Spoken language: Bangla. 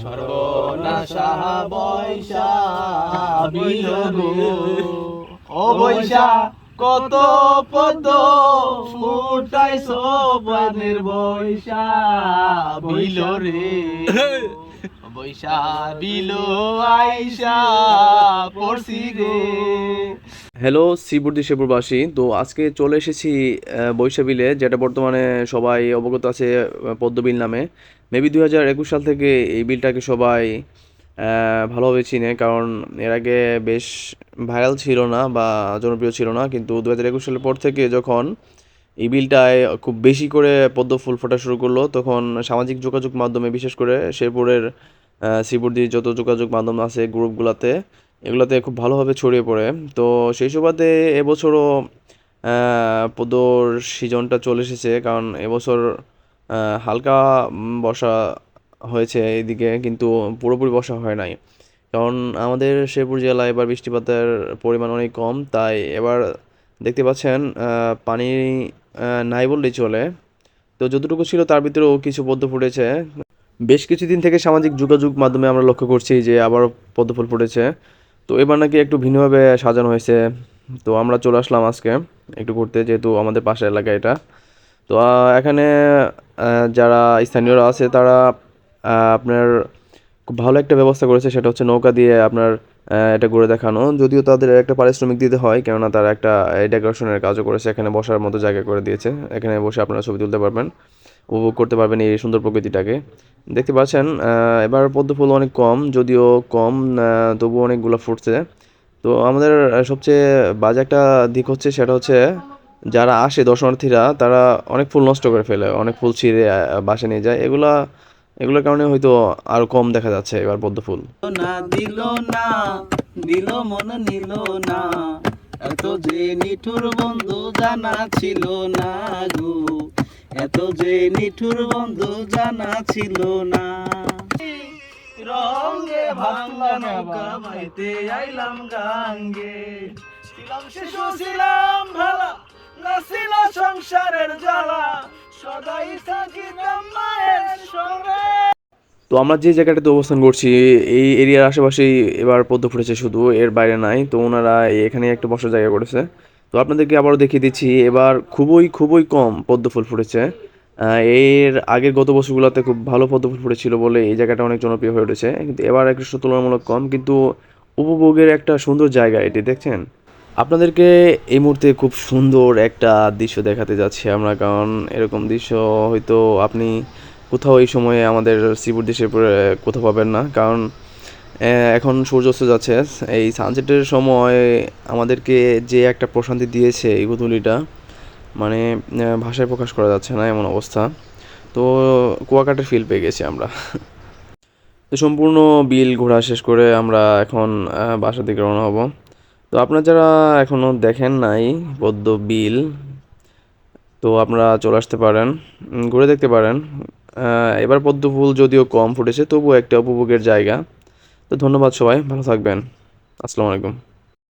সর্বনাশা বৈশা বিল গো, ও বৈশা কত পদ্ম ফুটাইছো প্রাণের বৈশা বিল রে, বৈশা বিল আইসা পড়ছি রে। হ্যালো শ্রীবর্দী শেপুরবাসী, তো আজকে চলে এসেছি বৈশাবিলে, যেটা বর্তমানে সবাই অবগত আছে পদ্মবিল নামে। মেবি 2021 সাল থেকে এই বিলটাকে সবাই ভালোভাবে চিনে, কারণ এর আগে বেশ ভাইরাল ছিল না বা জনপ্রিয় ছিল না, কিন্তু 2021 সালের পর থেকে যখন এই বিলটায় খুব বেশি করে পদ্ম ফুল ফোটা শুরু করলো, তখন সামাজিক যোগাযোগ মাধ্যমে, বিশেষ করে শেরপুরের শ্রীবর্দীর যত যোগাযোগ মাধ্যম আছে গ্রুপগুলোতে, এগুলোতে খুব ভালোভাবে ছড়িয়ে পড়ে। তো সেই সুবাদে এবছরও পদ্মর সিজনটা চলে এসেছে, কারণ এবছর হালকা বর্ষা হয়েছে এইদিকে, কিন্তু পুরোপুরি বর্ষা হয় নাই। কারণ আমাদের শেরপুর জেলায় এবার বৃষ্টিপাতের পরিমাণ অনেক কম, তাই এবার দেখতে পাচ্ছেন পানি নাই বললেই চলে। তো যতটুকু ছিল তার ভিতরেও কিছু পদ্ম ফুটেছে। বেশ কিছুদিন থেকে সামাজিক যোগাযোগ মাধ্যমে আমরা লক্ষ্য করছি যে আবার পদ্ম ফুল ফুটেছে। তো এবার নাকি একটু ভিন্নভাবে সাজানো হয়েছে। তো আমরা চলে আসলাম আজকে একটু ঘুরতে, যেহেতু আমাদের পাশের এলাকা এটা। তো এখানে যারা স্থানীয়রা আছে তারা আপনার খুব ভালো একটা ব্যবস্থা করেছে, সেটা হচ্ছে নৌকা দিয়ে আপনার এটা ঘুরে দেখানো। যদিও তাদের একটা পারিশ্রমিক দিতে হয়, কেননা তারা একটা ডেকোরেশনের কাজও করেছে, এখানে বসার মতো জায়গা করে দিয়েছে, এখানে বসে আপনারা ছবি তুলতে পারবেন, উপভোগ করতে পারবেন এই সুন্দর প্রকৃতিটাকে। দেখতে পাচ্ছেন এবার পদ্ম ফুল অনেক কম, যদিও কম, তবুও অনেকগুলো ফুটছে। তো আমাদের সবচেয়ে বাজে একটা দিক হচ্ছে, সেটা হচ্ছে যারা আসে দর্শনার্থীরা তারা অনেক ফুল নষ্ট করে ফেলে, অনেক ফুল ছিঁড়ে বাসায় নিয়ে যায়। এগুলোর কারণে হয়তো আরো কম দেখা যাচ্ছে এবার পদ্ম ফুল। না দিল না, দিল মন নিল না, এত যে নিঠুর বন্ধু জানা ছিল না গো, এত যে নিঠুর বন্ধু জানা ছিল না। রঙে ভাঙলা নৌকা বাইতে আইলাম গাঙ্গে, ছিলাম শিশু ছিলাম ভালা, না ছিল সংসারের জ্বালা, সদাই থাকিতাম মায়ের সঙ্গে। তো আমরা যে জায়গাটাতে অবস্থান করছি এই এরিয়ার আশেপাশেই এবার পদ্ম ফুটেছে, শুধু এর বাইরে নাই। তো ওনারা এখানে একটা বসার জায়গা করেছে। তো আপনাদেরকে আবারও দেখিয়ে দিচ্ছি, এবার খুবই খুবই কম পদ্ম ফুল ফুটেছে। এর আগের গত বছরগুলোতে খুব ভালো পদ্ম ফুল ফুটেছিল বলে এই জায়গাটা অনেক জনপ্রিয় হয়ে উঠেছে, কিন্তু এবার একটু তুলনামূলক কম, কিন্তু উপভোগের একটা সুন্দর জায়গা এটি, দেখছেন। আপনাদেরকে এই মুহূর্তে খুব সুন্দর একটা দৃশ্য দেখাতে যাচ্ছি আমরা, কারণ এরকম দৃশ্য হয়তো আপনি কোথাও এই সময়ে আমাদের শ্রীপুর দেশের পরে কোথাও পাবেন না। কারণ এখন সূর্য অস্ত যাচ্ছে, এই সানসেটের সময় আমাদেরকে যে একটা প্রশান্তি দিয়েছে এই গোধূলিটা, মানে ভাষায় প্রকাশ করা যাচ্ছে না, এমন অবস্থা। তো কুয়াকাটার ফিল পেয়ে গেছি আমরা। তো সম্পূর্ণ বিল ঘোরা শেষ করে আমরা এখন বাসার দিকে রওনা হব। তো আপনারা যারা এখনও দেখেন নাই পদ্ম বিল, তো আপনারা চলে আসতে পারেন, ঘুরে দেখতে পারেন। এবার পদ্ম ফুল যদিও কম ফুটেছে, তবুও একটা উপভোগের জায়গা। তো ধন্যবাদ সবাই, ভালো থাকবেন। আসসালামু আলাইকুম।